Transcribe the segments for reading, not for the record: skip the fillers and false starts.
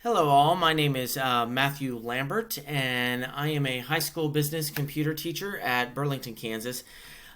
Hello all, my name is Matthew Lambert and I am a high school business computer teacher at Burlington, Kansas.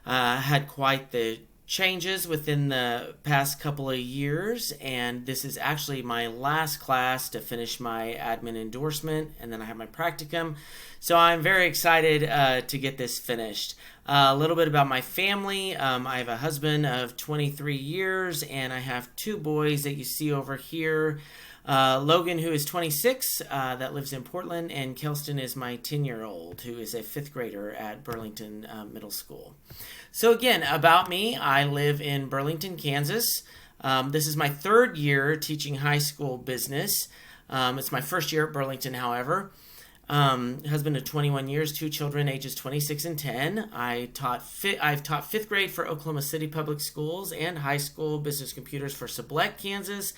Had quite the changes within the past couple of years, and this is actually my last class to finish my admin endorsement, and then I have my practicum. So I'm very excited to get this finished. A little bit about my family. I have a husband of 23 years and I have two boys that you see over here. Logan, who is 26, that lives in Portland, and Kelston is my 10-year-old, who is a fifth grader at Burlington Middle School. So again, about me, I live in Burlington, Kansas. This is my third year teaching high school business. It's my first year at Burlington, however. Husband of 21 years, two children, ages 26 and 10. I've taught fifth grade for Oklahoma City Public Schools and high school business computers for Sublette, Kansas,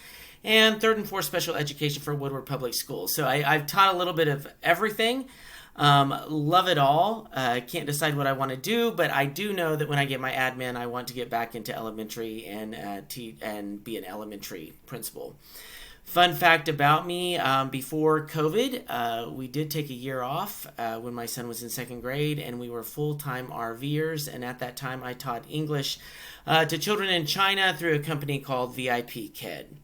and third and fourth special education for Woodward Public Schools. So I've taught a little bit of everything. Love it all. Can't decide what I want to do, but I do know that when I get my admin, I want to get back into elementary and be an elementary principal. Fun fact about me, before COVID, we did take a year off when my son was in second grade, and we were full-time RVers, and at that time I taught English to children in China through a company called VIP Kid.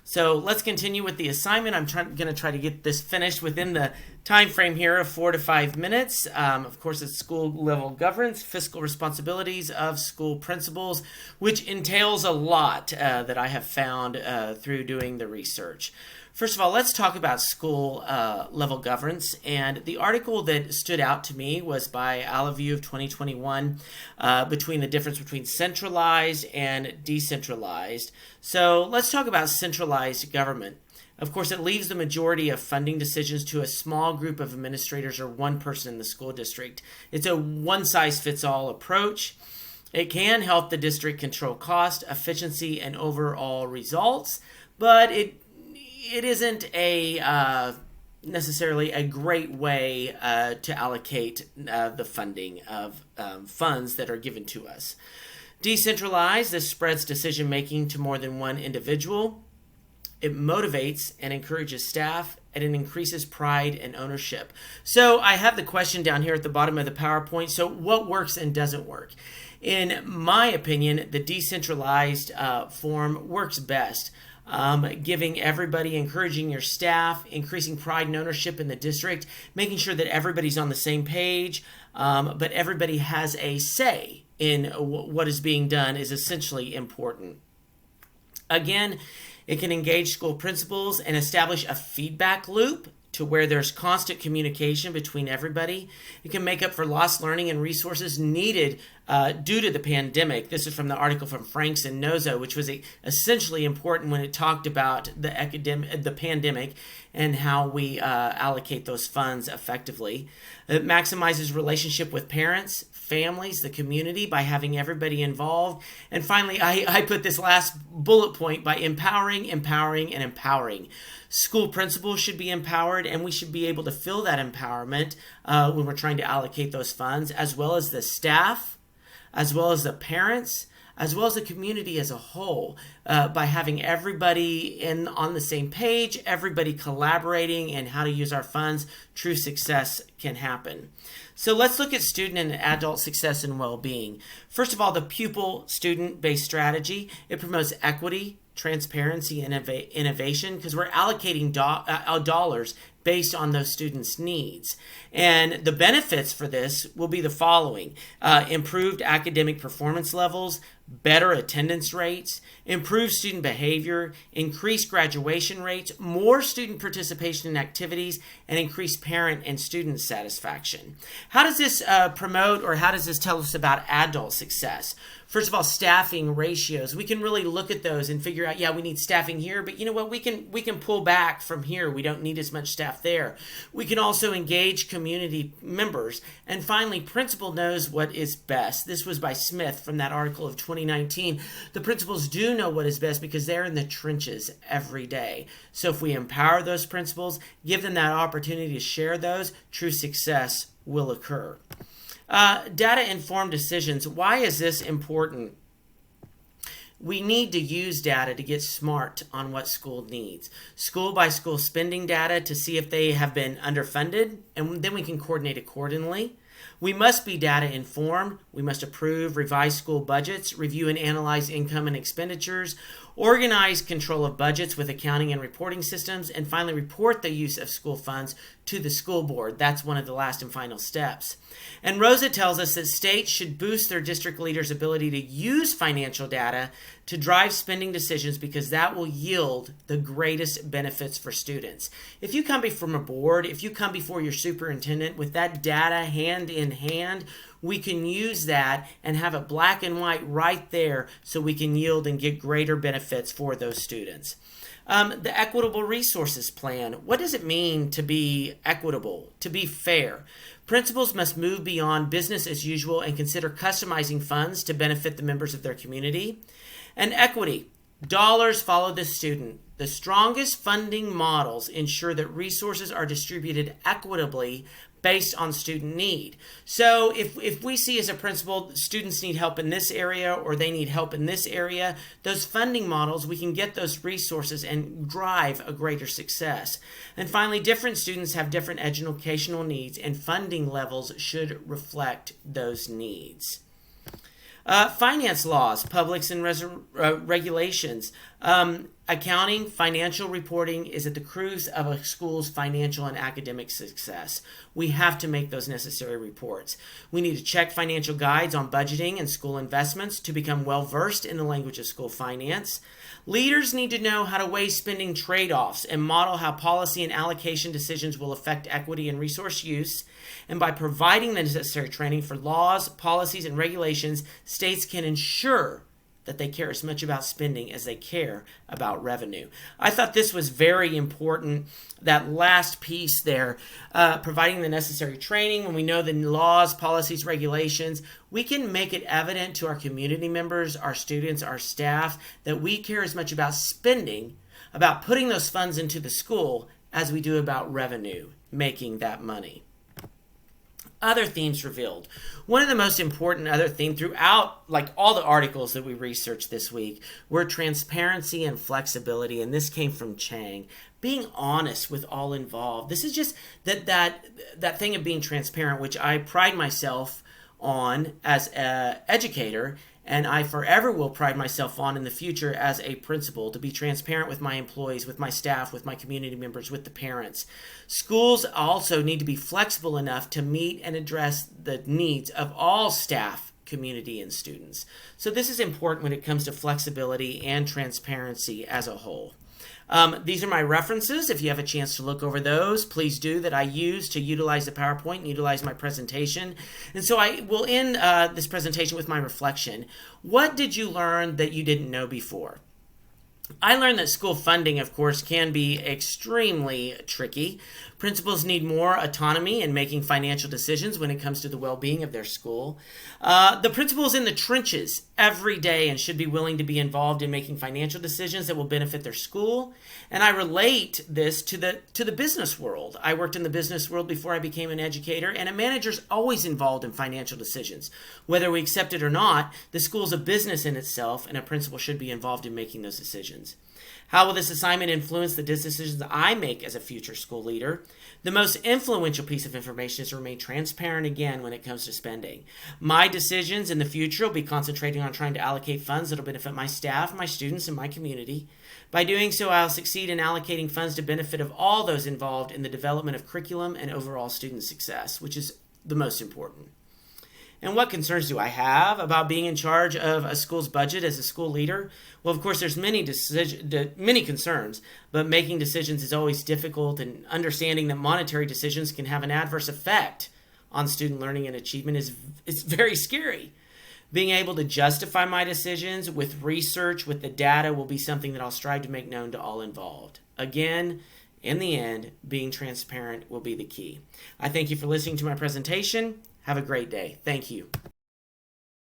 So let's continue with the assignment. I'm going to try to get this finished within the time frame here of 4 to 5 minutes. Of course, it's school level governance, fiscal responsibilities of school principals, which entails a lot that I have found through doing the research. First of all, let's talk about school level governance. And the article that stood out to me was by Alaview of 2021 between the difference between centralized and decentralized. So let's talk about centralized government. Of course, it leaves the majority of funding decisions to a small group of administrators or one person in the school district. It's a one-size-fits-all approach. It can help the district control cost, efficiency, and overall results, but it isn't necessarily a great way to allocate the funding of funds that are given to us. Decentralized, this spreads decision-making to more than one individual. It motivates and encourages staff, and it increases pride and ownership. So I have the question down here at the bottom of the PowerPoint. So what works and doesn't work? In my opinion, the decentralized form works best. Giving everybody, encouraging your staff, increasing pride and ownership in the district, making sure that everybody's on the same page, but everybody has a say in what is being done is essentially important. Again, it can engage school principals and establish a feedback loop to where there's constant communication between everybody. It can make up for lost learning and resources needed due to the pandemic. This is from the article from Franks and Nozo, which was essentially important when it talked about the pandemic and how we allocate those funds effectively. It maximizes relationship with parents, families, the community by having everybody involved. And finally, I put this last bullet point by empowering, and empowering. School principals should be empowered, and we should be able to feel that empowerment when we're trying to allocate those funds, as well as the staff, as well as the parents, as well as the community as a whole, by having everybody on the same page, everybody collaborating, and how to use our funds. True success can happen. So let's look at student and adult success and well-being. First of all, the pupil-student-based strategy. It promotes equity, transparency, and innovation because we're allocating dollars based on those students' needs. And the benefits for this will be the following: improved academic performance levels, better attendance rates, improved student behavior, increased graduation rates, more student participation in activities, and increased parent and student satisfaction. How does this promote, or how does this tell us about adult success? First of all, staffing ratios. We can really look at those and figure out, yeah, we need staffing here, but you know what? We can pull back from here. We don't need as much staff there. We can also engage community members. And finally, principal knows what is best. This was by Smith from that article of 2019. The principals do know what is best because they're in the trenches every day. So if we empower those principals, give them that opportunity to share those, true success will occur. Data-informed decisions. Why is this important? we need to use data to get smart on what school needs. School by school spending data to see if they have been underfunded, and then we can coordinate accordingly. We must be data informed. We must approve, revise school budgets, review and analyze income and expenditures, organize control of budgets with accounting and reporting systems, and finally report the use of school funds to the school board. That's one of the last and final steps. And Rosa tells us that states should boost their district leaders' ability to use financial data to drive spending decisions because that will yield the greatest benefits for students. If you come from a board, if you come before your superintendent with that data hand in hand, we can use that and have it black and white right there so we can yield and get greater benefits for those students. The equitable resources plan. What does it mean to be equitable, to be fair? Principals must move beyond business as usual and consider customizing funds to benefit the members of their community. And equity. Dollars follow the student. The strongest funding models ensure that resources are distributed equitably based on student need. So if we see as a principal students need help in this area or they need help in this area, those funding models, we can get those resources and drive a greater success. And finally, different students have different educational needs and funding levels should reflect those needs. Finance laws, publics and regulations. Accounting, financial reporting is at the cruise of a school's financial and academic success. We have to make those necessary reports. We need to check financial guides on budgeting and school investments to become well-versed in the language of school finance. Leaders need to know how to weigh spending trade-offs and model how policy and allocation decisions will affect equity and resource use. And by providing the necessary training for laws, policies, and regulations, states can ensure that they care as much about spending as they care about revenue. I thought this was very important, that last piece there, providing the necessary training. When we know the laws, policies, regulations, we can make it evident to our community members, our students, our staff, that we care as much about spending, about putting those funds into the school, as we do about revenue, making that money. Other themes revealed. One of the most important other themes throughout, like all the articles that we researched this week, were transparency and flexibility, and this came from Chang. Being honest with all involved. This is just that thing of being transparent, which I pride myself on as an educator, and I forever will pride myself on in the future as a principal, to be transparent with my employees, with my staff, with my community members, with the parents. Schools also need to be flexible enough to meet and address the needs of all staff, community, and students. So this is important when it comes to flexibility and transparency as a whole. These are my references. If you have a chance to look over those, please do, that I use to utilize the PowerPoint and utilize my presentation. And so I will end this presentation with my reflection. What did you learn that you didn't know before? I learned that school funding, of course, can be extremely tricky. Principals need more autonomy in making financial decisions when it comes to the well-being of their school. The principal is in the trenches every day and should be willing to be involved in making financial decisions that will benefit their school. And I relate this to the business world. I worked in the business world before I became an educator, and a manager's always involved in financial decisions. Whether we accept it or not, the school's a business in itself, and a principal should be involved in making those decisions. How will this assignment influence the decisions that I make as a future school leader? The most influential piece of information is to remain transparent again when it comes to spending. My decisions in the future will be concentrating on trying to allocate funds that will benefit my staff, my students, and my community. By doing so, I'll succeed in allocating funds to benefit of all those involved in the development of curriculum and overall student success, which is the most important. And what concerns do I have about being in charge of a school's budget as a school leader? Well, of course, there's many concerns, but making decisions is always difficult, and understanding that monetary decisions can have an adverse effect on student learning and achievement is very scary. Being able to justify my decisions with research, with the data, will be something that I'll strive to make known to all involved. Again, in the end, being transparent will be the key. I thank you for listening to my presentation. Have a great day. Thank you.